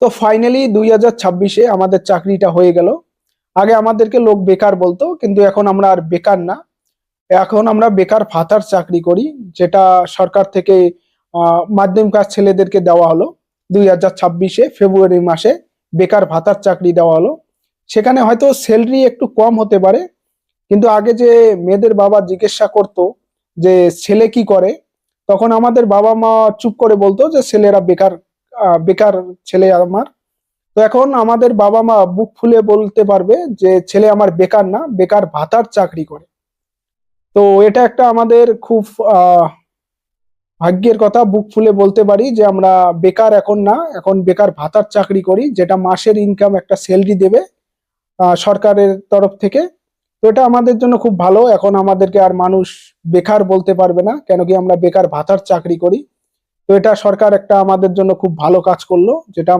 তো ফাইনালি 2026-এ আমাদের চাকরিটা হয়ে গেল। আগে আমাদেরকে লোক বেকার বলতো, কিন্তু এখন আমরা আর বেকার না, এখন আমরা বেকার ভাতার চাকরি করি, যেটা সরকার থেকে মাধ্যমিক পাস ছেলেদেরকে দেওয়া হলো। 2026-এ ফেব্রুয়ারি মাসে বেকার ভাতার চাকরি দেওয়া হলো। সেখানে হয়তো স্যালারি একটু কম হতে পারে, কিন্তু আগে যে মেয়েদের বাবা জিজ্ঞাসা করতো যে ছেলে কি করে, তখন আমাদের বাবা মা চুপ করে বলতো যে ছেলেরা বেকার, বেকার ছেলে আমার। তো এখন আমাদের বাবা মা বুক ফুলে বলতে পারবে যে ছেলে আমার বেকার না, বেকার ভাতার চাকরি করে। তো এটা একটা আমাদের খুব আহ ভাগ্যের কথা, বুক ফুলে বলতে পারি যে আমরা বেকার এখন না, এখন বেকার ভাতার চাকরি করি, যেটা মাসের ইনকাম একটা স্যালারি দেবে সরকারের তরফ থেকে। তো এটা আমাদের জন্য খুব ভালো, এখন আমাদেরকে আর মানুষ বেকার বলতে পারবে না, কেন কি আমরা বেকার ভাতার চাকরি করি। তো এটা সরকার একটা আমাদের জন্য খুব ভালো কাজ করলো, যেটা